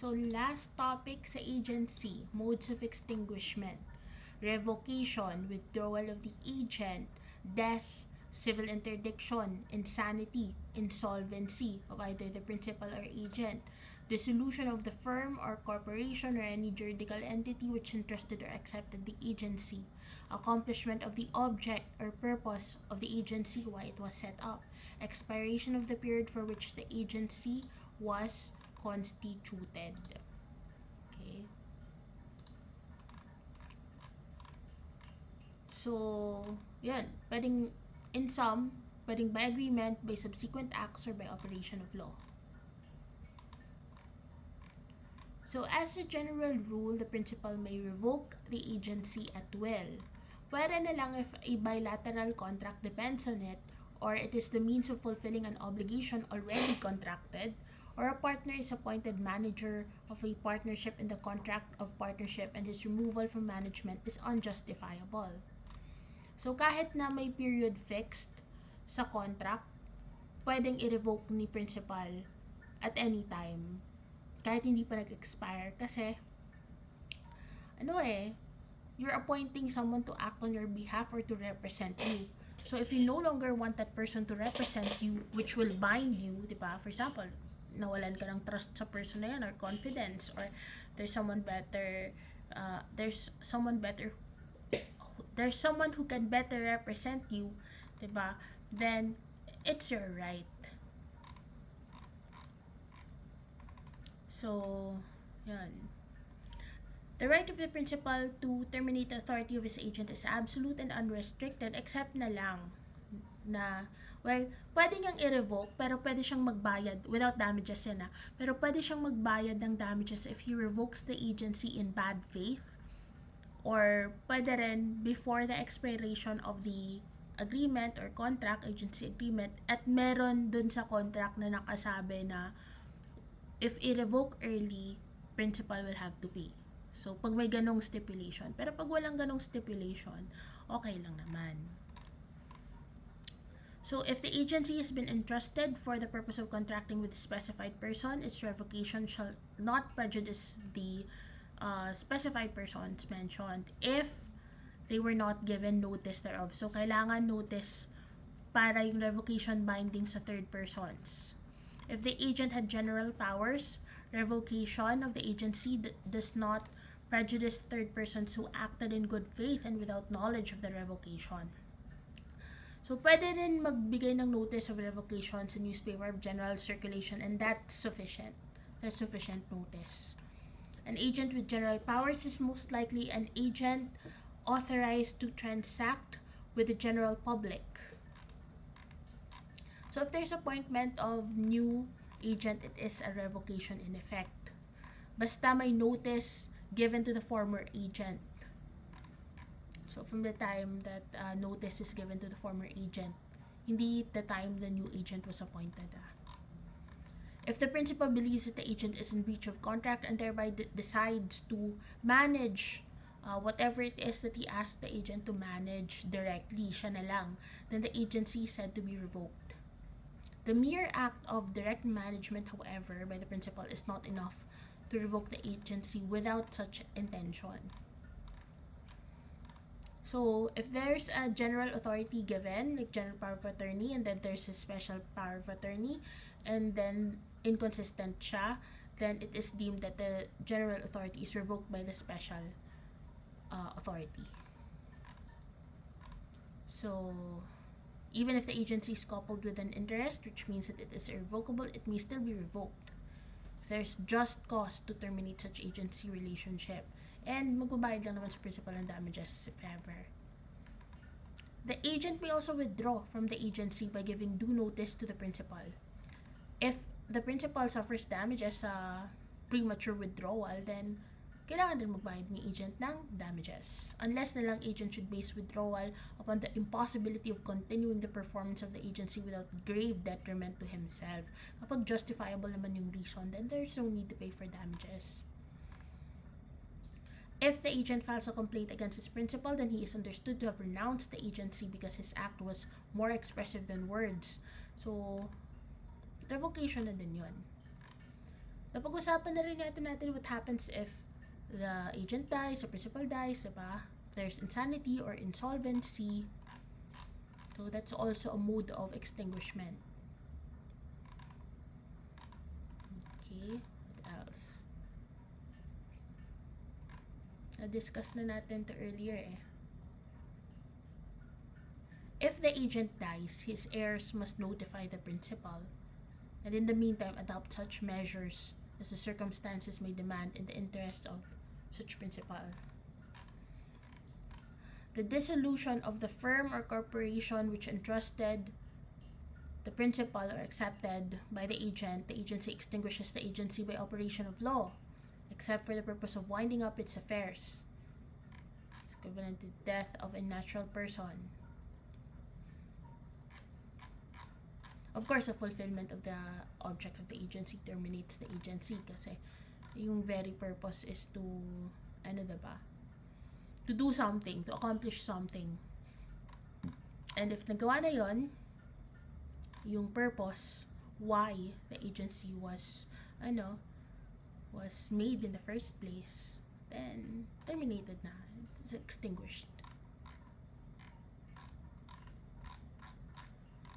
So, last topic sa agency, modes of extinguishment. Revocation, withdrawal of the agent, death, civil interdiction, insanity, insolvency of either the principal or agent, dissolution of the firm or corporation or any juridical entity which entrusted or accepted the agency, accomplishment of the object or purpose of the agency why it was set up, expiration of the period for which the agency was constituted. Okay. So, yan. Pwedeng, in sum, pwedeng by agreement, by subsequent acts, or by operation of law. So, as a general rule, the principal may revoke the agency at will. Pwede na lang if a bilateral contract depends on it, or it is the means of fulfilling an obligation already contracted, or a partner is appointed manager of a partnership in the contract of partnership and his removal from management is unjustifiable. So, kahit na may period fixed sa contract, pwedeng i-revoke ni principal at any time. Kahit hindi pa nag-expire. Kasi, you're appointing someone to act on your behalf or to represent you. So, if you no longer want that person to represent you, which will bind you, di ba? For example, nawalan ka ng trust sa person na yan or confidence, or there's someone who can better represent you, diba? Then it's your right. So, yan. The right of the principal to terminate the authority of his agent is absolute and unrestricted except na lang na, well, pwede niyang i-revoke pero pwede siyang magbayad without damages yan pero pwede siyang magbayad ng damages if he revokes the agency in bad faith, or pwede rin before the expiration of the agreement or contract, agency agreement, at meron dun sa contract na nakasabi na if i-revoke early, principal will have to pay. So, pag may ganong stipulation. Pero pag walang ganong stipulation, okay lang naman. So, if the agency has been entrusted for the purpose of contracting with a specified person, its revocation shall not prejudice the specified persons mentioned if they were not given notice thereof. So, kailangan notice para yung revocation binding sa third persons. If the agent had general powers, revocation of the agency does not prejudice third persons who acted in good faith and without knowledge of the revocation. So, pwede rin magbigay ng notice of revocation sa newspaper of general circulation, and that's sufficient. That's sufficient notice. An agent with general powers is most likely an agent authorized to transact with the general public. So, if there's appointment of new agent, it is a revocation in effect. Basta may notice given to the former agent. So, from the time that notice is given to the former agent, hindi the time the new agent was appointed. If the principal believes that the agent is in breach of contract and thereby decides to manage whatever it is that he asked the agent to manage directly, siya na lang, then the agency is said to be revoked. The mere act of direct management, however, by the principal is not enough to revoke the agency without such intention. So, if there's a general authority given, like general power of attorney, and then there's a special power of attorney, and then inconsistent siya, then it is deemed that the general authority is revoked by the special authority. So, even if the agency is coupled with an interest, which means that it is irrevocable, it may still be revoked if there's just cause to terminate such agency relationship. And magbabayad lang naman sa principal ng damages if ever. The agent may also withdraw from the agency by giving due notice to the principal. If the principal suffers damages sa premature withdrawal, then kailangan din magbayad ni agent ng damages. Unless na lang agent should base withdrawal upon the impossibility of continuing the performance of the agency without grave detriment to himself. Kapag justifiable naman yung reason, then there's no need to pay for damages. If the agent files a complaint against his principal, then he is understood to have renounced the agency because his act was more expressive than words. So, revocation na din yun. Napag-usapan na rin natin what happens if the agent dies, the principal dies, diba? There's insanity or insolvency. So that's also a mode of extinguishment. Okay, what else? Na-discuss na natin to earlier eh. If the agent dies, his heirs must notify the principal, and in the meantime adopt such measures as the circumstances may demand in the interest of such principal. The dissolution of the firm or corporation which entrusted the principal or accepted by the agency extinguishes the agency by operation of law, except for the purpose of winding up its affairs. It's equivalent to death of a natural person. Of course, the fulfillment of the object of the agency terminates the agency kasi yung very purpose is to, diba? To do something, to accomplish something. And if nagawa na yon, yung purpose, why the agency was made in the first place, then terminated na. It's extinguished.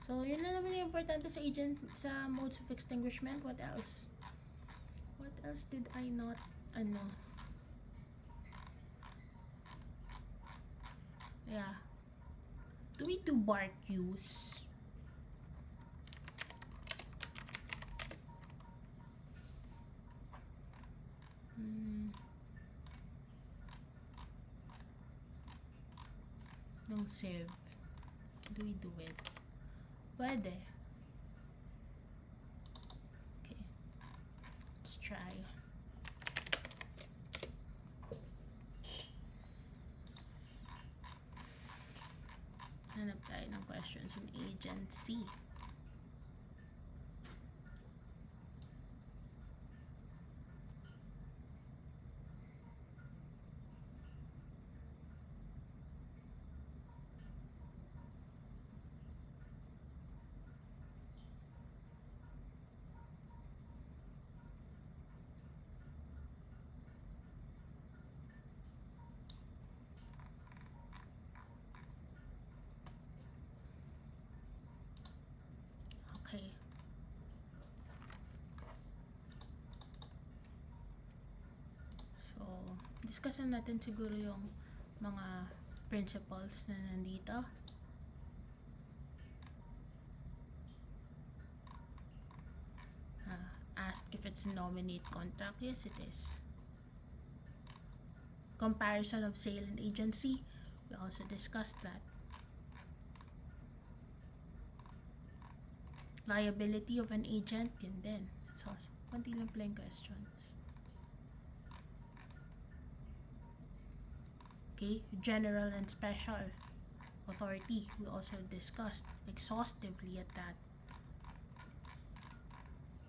So, yun lang naman yung importante sa modes of extinguishment. What else? What else did I not, Yeah. Do we do bar cues? Nung civ. Do we do it? Pwede. Okay. Let's try. Hanap tayo ng questions in agency. Okay. So, discussan natin siguro yung mga principles na nandito. Ask if it's a nominate contract. Yes, it is. Comparison of sale and agency. We also discussed that. Liability of an agent, yun din. So, konti lang pala yung questions. Okay, general and special authority. We also discussed exhaustively at that.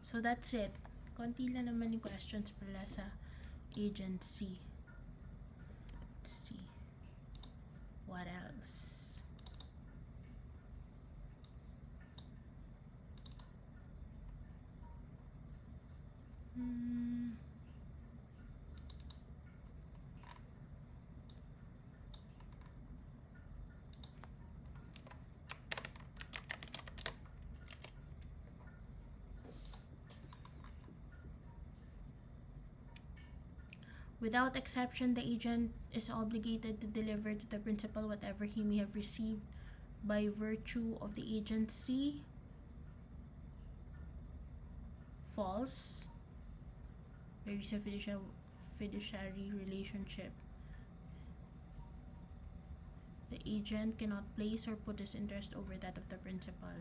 So, that's it. Konti lang naman yung questions pala sa agency. Let's see. What else? Without exception, the agent is obligated to deliver to the principal whatever he may have received by virtue of the agency. False. There is a fiduciary relationship. The agent cannot place or put his interest over that of the principal.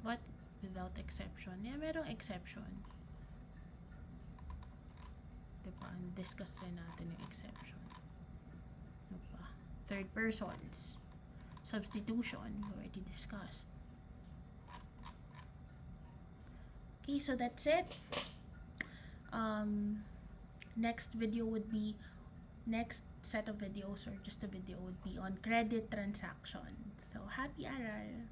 What? Without exception. Yeah, merong exception. Diba? Discuss rin natin yung exception. Ano pa? Third persons. Substitution. We already discussed. Okay, so that's it. Next set of videos or just a video would be on credit transactions. So, happy aral!